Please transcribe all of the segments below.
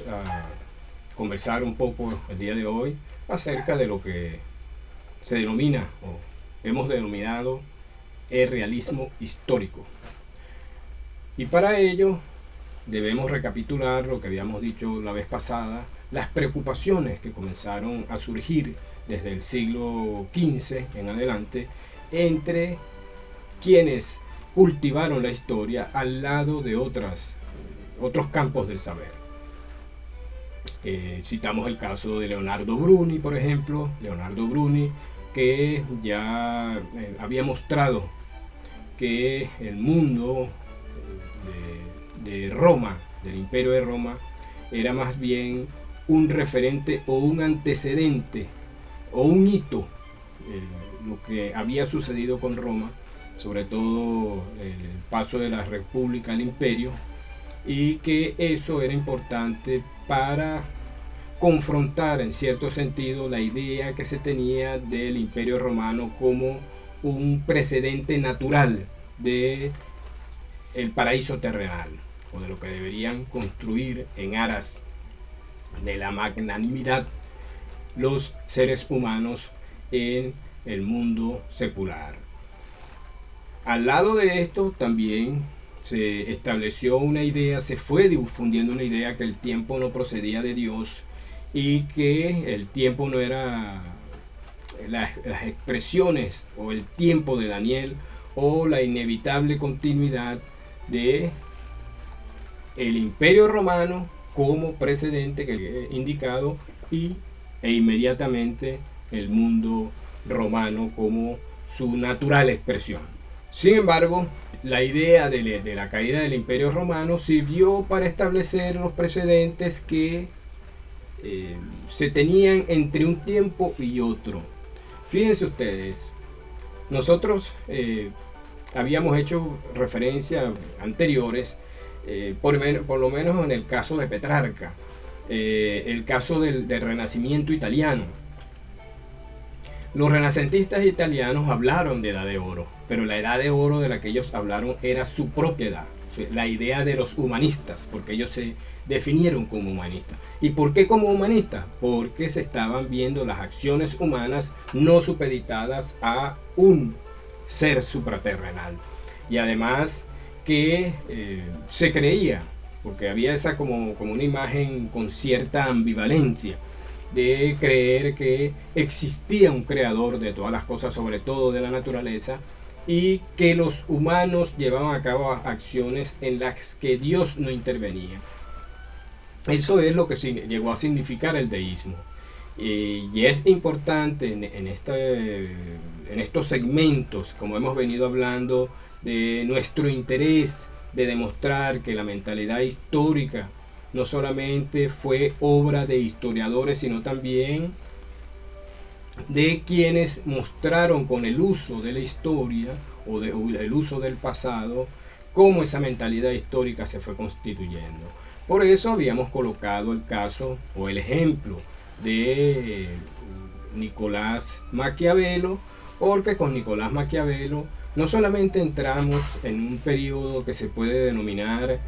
vamos a conversar un poco el día de hoy acerca de lo que se denomina o hemos denominado el realismo histórico. Y para ello debemos recapitular lo que habíamos dicho la vez pasada, las preocupaciones que comenzaron a surgir desde el siglo XV en adelante entre quienes cultivaron la historia al lado de otros campos del saber. Citamos el caso de Leonardo Bruni, por ejemplo. Leonardo Bruni, que ya había mostrado que el mundo de Roma, del Imperio de Roma, era más bien un referente o un antecedente o un hito, lo que había sucedido con Roma, sobre todo el paso de la República al Imperio, y que eso era importante para confrontar en cierto sentido la idea que se tenía del Imperio Romano como un precedente natural de el paraíso terrenal, o de lo que deberían construir en aras de la magnanimidad los seres humanos en el mundo secular. Al lado de esto también se estableció una idea, se fue difundiendo una idea que el tiempo no procedía de Dios y que el tiempo no era las expresiones o el tiempo de Daniel o la inevitable continuidad de el Imperio Romano como precedente que he indicado e inmediatamente el mundo romano como su natural expresión. Sin embargo, la idea de la caída del Imperio Romano sirvió para establecer los precedentes que se tenían entre un tiempo y otro. Fíjense ustedes, nosotros habíamos hecho referencia anteriores, por lo menos en el caso de Petrarca, el caso del Renacimiento italiano. Los renacentistas italianos hablaron de edad de oro, pero la edad de oro de la que ellos hablaron era su propia edad, la idea de los humanistas, porque ellos se definieron como humanistas. ¿Y por qué como humanistas? Porque se estaban viendo las acciones humanas no supeditadas a un ser supraterrenal. Y además que se creía, porque había esa como una imagen con cierta ambivalencia, de creer que existía un creador de todas las cosas, sobre todo de la naturaleza, y que los humanos llevaban a cabo acciones en las que Dios no intervenía. Eso es lo que llegó a significar el deísmo. Y es importante en estos segmentos, como hemos venido hablando, de nuestro interés de demostrar que la mentalidad histórica no solamente fue obra de historiadores, sino también de quienes mostraron con el uso de la historia o el uso del pasado cómo esa mentalidad histórica se fue constituyendo. Por eso habíamos colocado el caso o el ejemplo de Nicolás Maquiavelo, porque con Nicolás Maquiavelo no solamente entramos en un periodo que se puede denominar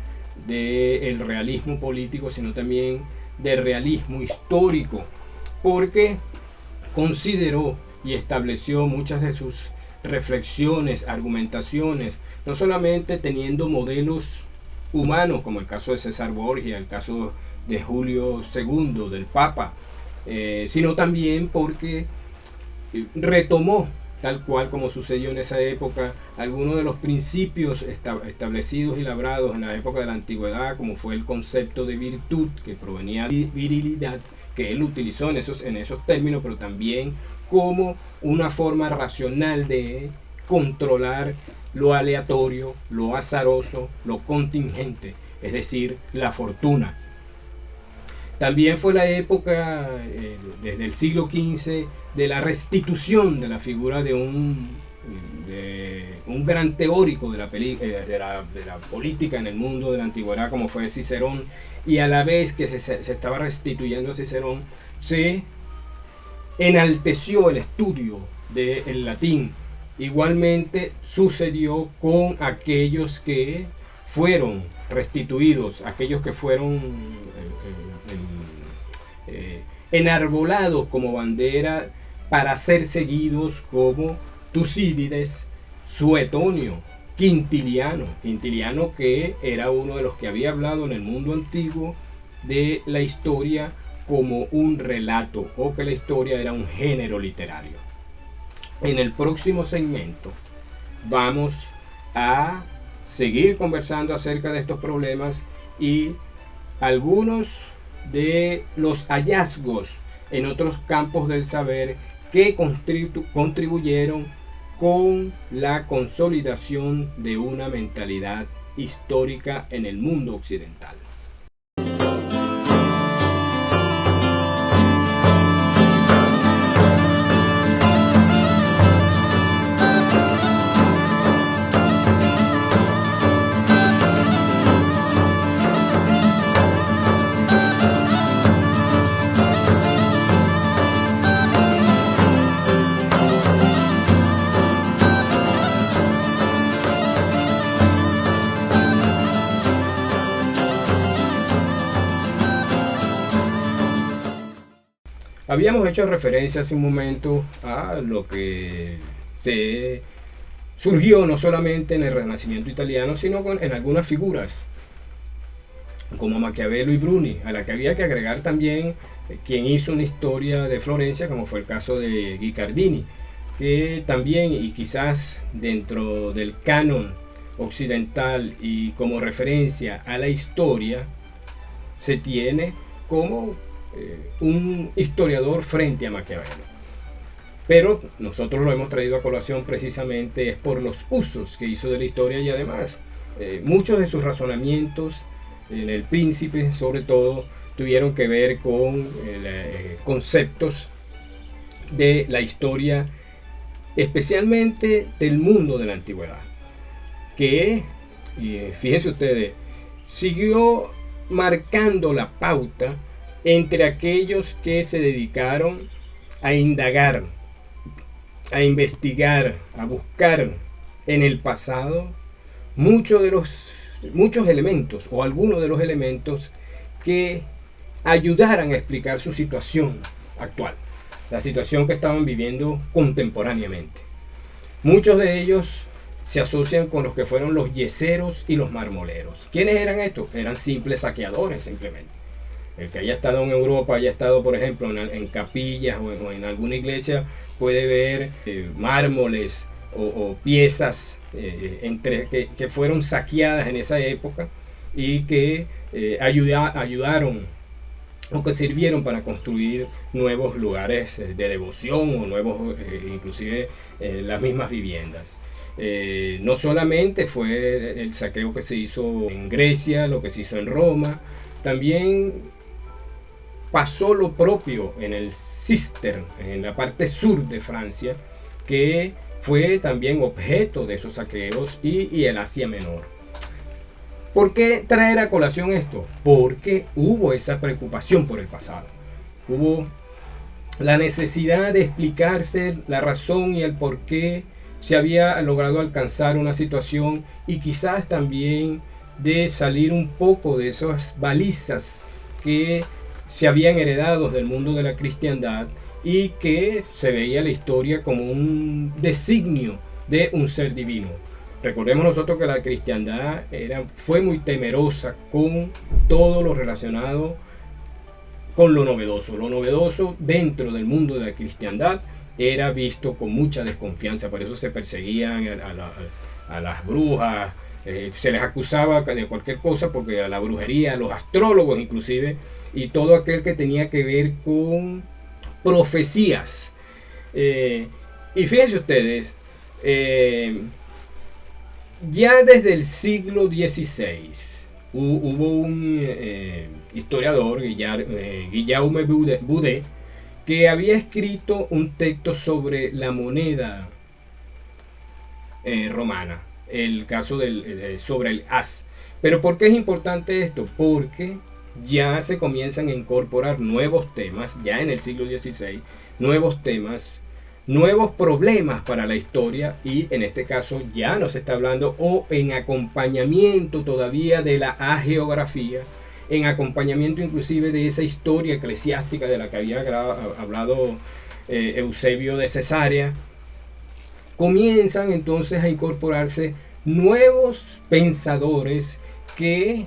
del realismo político, sino también del realismo histórico, porque consideró y estableció muchas de sus reflexiones, argumentaciones, no solamente teniendo modelos humanos, como el caso de César Borgia, el caso de Julio II, del Papa, sino también porque retomó, tal cual como sucedió en esa época, algunos de los principios establecidos y labrados en la época de la antigüedad, como fue el concepto de virtud, que provenía de virilidad, que él utilizó en esos términos, pero también como una forma racional de controlar lo aleatorio, lo azaroso, lo contingente, es decir, la fortuna. También fue la época, desde el siglo XV, de la restitución de la figura de un gran teórico de la política en el mundo de la antigüedad, como fue Cicerón, y a la vez que se estaba restituyendo a Cicerón, se enalteció el estudio del latín. Igualmente sucedió con aquellos que fueron restituidos, aquellos que fueron enarbolados como bandera para ser seguidos, como Tucídides, Suetonio, Quintiliano, que era uno de los que había hablado en el mundo antiguo de la historia como un relato, o que la historia era un género literario. En el próximo segmento vamos a seguir conversando acerca de estos problemas y algunos de los hallazgos en otros campos del saber que contribuyeron con la consolidación de una mentalidad histórica en el mundo occidental. Habíamos hecho referencia hace un momento a lo que se surgió no solamente en el Renacimiento italiano, sino en algunas figuras como Maquiavelo y Bruni, a la que había que agregar también quien hizo una historia de Florencia, como fue el caso de Guicciardini, que también, y quizás dentro del canon occidental y como referencia a la historia, se tiene como un historiador frente a Maquiavelo. Pero nosotros lo hemos traído a colación precisamente es por los usos que hizo de la historia, y además muchos de sus razonamientos en El Príncipe sobre todo tuvieron que ver con conceptos de la historia, especialmente del mundo de la antigüedad, que fíjense ustedes, siguió marcando la pauta entre aquellos que se dedicaron a indagar, a investigar, a buscar en el pasado muchos elementos, o algunos de los elementos que ayudaran a explicar su situación actual, la situación que estaban viviendo contemporáneamente. Muchos de ellos se asocian con los que fueron los yeseros y los marmoleros. ¿Quiénes eran estos? Eran simples saqueadores, simplemente. El que haya estado en Europa, haya estado, por ejemplo, en capillas o en alguna iglesia, puede ver mármoles o piezas que fueron saqueadas en esa época y que ayudaron o que sirvieron para construir nuevos lugares de devoción o nuevos, inclusive las mismas viviendas. No solamente fue el saqueo que se hizo en Grecia, lo que se hizo en Roma, también pasó lo propio en el Cistern, en la parte sur de Francia, que fue también objeto de esos saqueos, y el Asia Menor. ¿Por qué traer a colación esto? Porque hubo esa preocupación por el pasado. Hubo la necesidad de explicarse la razón y el por qué se había logrado alcanzar una situación, y quizás también de salir un poco de esas balizas que se habían heredado del mundo de la cristiandad, y que se veía la historia como un designio de un ser divino. Recordemos nosotros que la cristiandad fue muy temerosa con todo lo relacionado con lo novedoso. Lo novedoso dentro del mundo de la cristiandad era visto con mucha desconfianza, por eso se perseguían a las brujas, se les acusaba de cualquier cosa, porque a la brujería, a los astrólogos inclusive, y todo aquel que tenía que ver con profecías. Y fíjense ustedes, ya desde el siglo XVI hubo un historiador, Guillaume Boudet, que había escrito un texto sobre la moneda romana, el caso sobre el as. Pero ¿por qué es importante esto? Porque ya se comienzan a incorporar nuevos temas, ya en el siglo XVI, nuevos temas, nuevos problemas para la historia, y en este caso ya nos está hablando, o en acompañamiento todavía de la hagiografía, en acompañamiento inclusive de esa historia eclesiástica de la que había hablado Eusebio de Cesarea, comienzan entonces a incorporarse nuevos pensadores que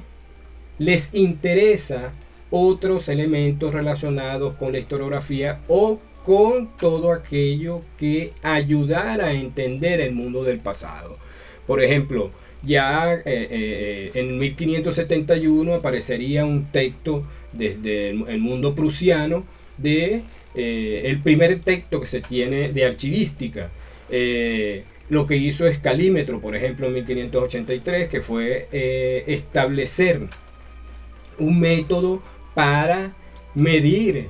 les interesa otros elementos relacionados con la historiografía o con todo aquello que ayudara a entender el mundo del pasado. Por ejemplo, ya en 1571 aparecería un texto desde el mundo prusiano de el primer texto que se tiene de archivística. Lo que hizo Escalímetro, por ejemplo, en 1583, que fue establecer un método para medir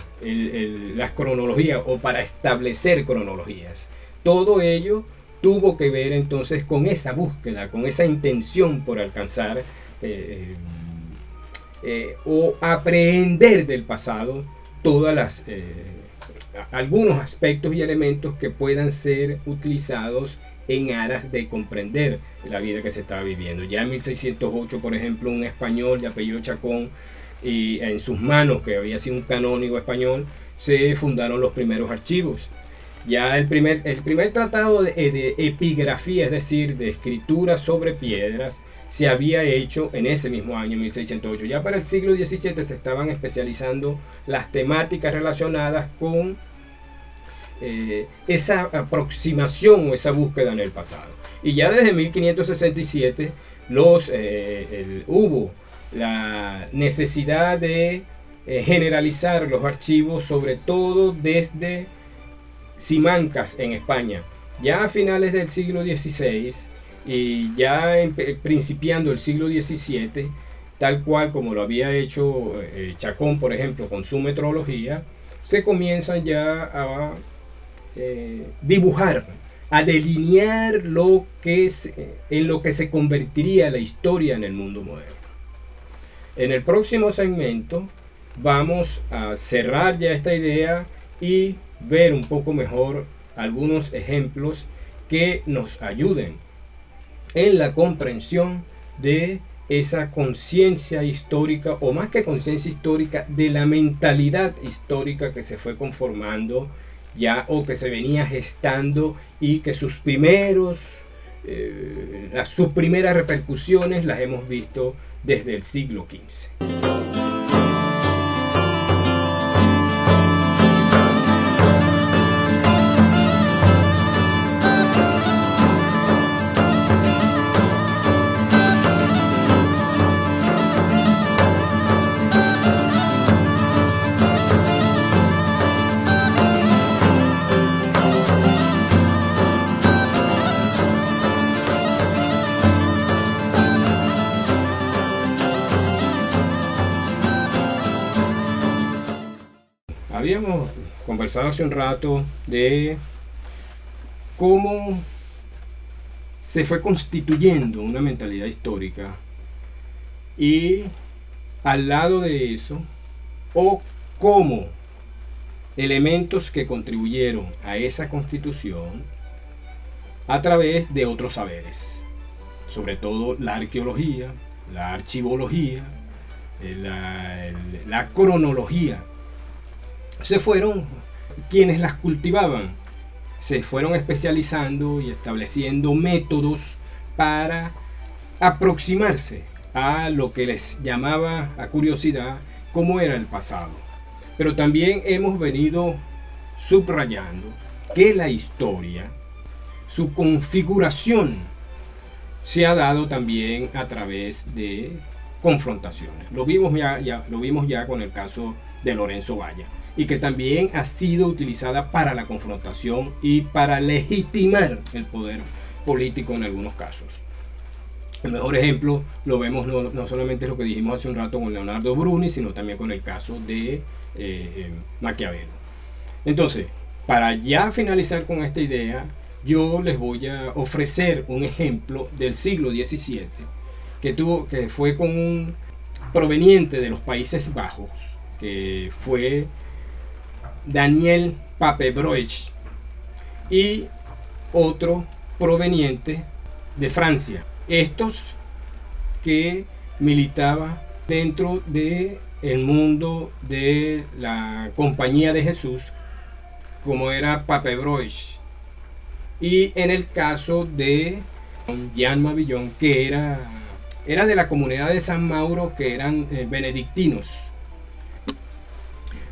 las cronologías o para establecer cronologías. Todo ello tuvo que ver entonces con esa búsqueda, con esa intención por alcanzar o aprehender del pasado todas algunos aspectos y elementos que puedan ser utilizados en aras de comprender la vida que se estaba viviendo. Ya en 1608, por ejemplo, un español de apellido Chacón, y en sus manos, que había sido un canónigo español, se fundaron los primeros archivos. Ya el primer tratado de epigrafía, es decir, de escritura sobre piedras, se había hecho en ese mismo año, 1608. Ya para el siglo XVII se estaban especializando las temáticas relacionadas con esa aproximación o esa búsqueda en el pasado. Y ya desde 1567 hubo la necesidad de generalizar los archivos, sobre todo desde Simancas en España. Ya a finales del siglo XVI y ya principiando el siglo XVII, tal cual como lo había hecho Chacón, por ejemplo, con su metrología, se comienzan ya a dibujar, a delinear en lo que se convertiría la historia en el mundo moderno. En el próximo segmento vamos a cerrar ya esta idea y ver un poco mejor algunos ejemplos que nos ayuden en la comprensión de esa conciencia histórica, o más que conciencia histórica, de la mentalidad histórica que se fue conformando ya o que se venía gestando y que sus primeras repercusiones las hemos visto desde el siglo XV. Habíamos conversado hace un rato de cómo se fue constituyendo una mentalidad histórica y al lado de eso, o cómo elementos que contribuyeron a esa constitución a través de otros saberes, sobre todo la arqueología, la archivología, la cronología. Se fueron quienes las cultivaban, se fueron especializando y estableciendo métodos para aproximarse a lo que les llamaba a curiosidad cómo era el pasado. Pero también hemos venido subrayando que la historia, su configuración, se ha dado también a través de confrontaciones. Lo vimos ya con el caso de Lorenzo Valla, y que también ha sido utilizada para la confrontación y para legitimar el poder político en algunos casos. El mejor ejemplo lo vemos no solamente lo que dijimos hace un rato con Leonardo Bruni, sino también con el caso de Maquiavelo. Entonces, para ya finalizar con esta idea, yo les voy a ofrecer un ejemplo del siglo XVII que fue con un proveniente de los Países Bajos, que fue Daniel Papebroich, y otro proveniente de Francia. Estos que militaba dentro de el mundo de la Compañía de Jesús, como era Papebroich, y en el caso de Jean Mabillon, que era de la comunidad de San Mauro, que eran benedictinos.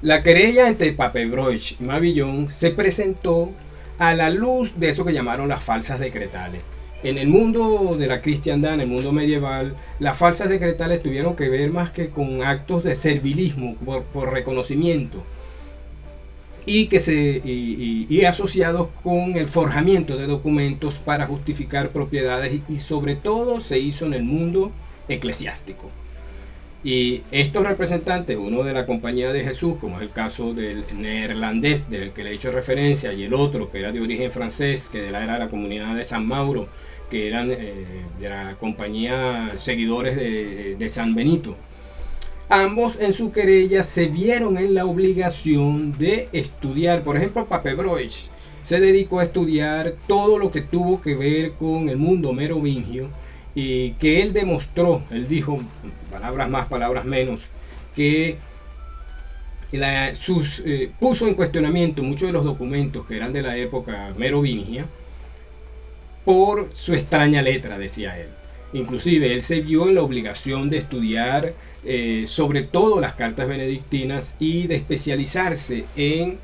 La querella entre Papebroich y Mabillon se presentó a la luz de eso que llamaron las falsas decretales. En el mundo de la cristiandad, en el mundo medieval, las falsas decretales tuvieron que ver más que con actos de servilismo por reconocimiento y asociados con el forjamiento de documentos para justificar propiedades, y sobre todo se hizo en el mundo eclesiástico. Y estos representantes, uno de la Compañía de Jesús, como es el caso del neerlandés del que le he hecho referencia, y el otro que era de origen francés, que era la comunidad de San Mauro, que eran de la compañía seguidores de San Benito, ambos en su querella se vieron en la obligación de estudiar. Por ejemplo, Papebroich se dedicó a estudiar todo lo que tuvo que ver con el mundo merovingio, y que él demostró, él dijo, palabras más, palabras menos, que puso en cuestionamiento muchos de los documentos que eran de la época merovingia por su extraña letra, decía él. Inclusive él se vio en la obligación de estudiar sobre todo las cartas benedictinas y de especializarse en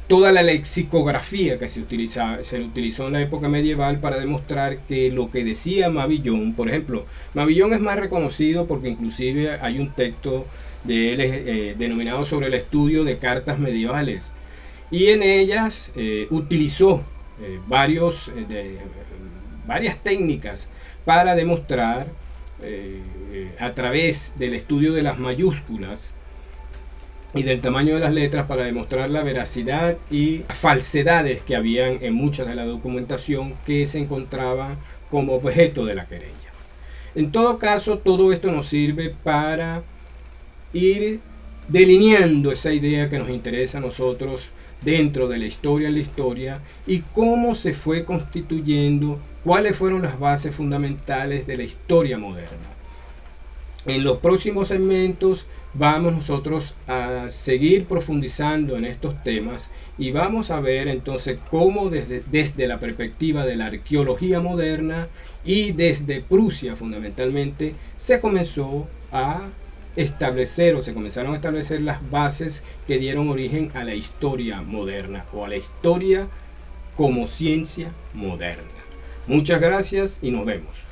toda la lexicografía que se utilizó en la época medieval para demostrar que lo que decía Mabillon, por ejemplo, Mabillon es más reconocido porque inclusive hay un texto de él denominado sobre el estudio de cartas medievales, y en ellas utilizó varias técnicas para demostrar a través del estudio de las mayúsculas y del tamaño de las letras, para demostrar la veracidad y falsedades que habían en mucha de la documentación que se encontraba como objeto de la querella. En todo caso, todo esto nos sirve para ir delineando esa idea que nos interesa a nosotros dentro de la historia y cómo se fue constituyendo, cuáles fueron las bases fundamentales de la historia moderna. En los próximos segmentos vamos nosotros a seguir profundizando en estos temas y vamos a ver entonces cómo desde la perspectiva de la arqueología moderna y desde Prusia fundamentalmente se comenzaron a establecer las bases que dieron origen a la historia moderna o a la historia como ciencia moderna. Muchas gracias y nos vemos.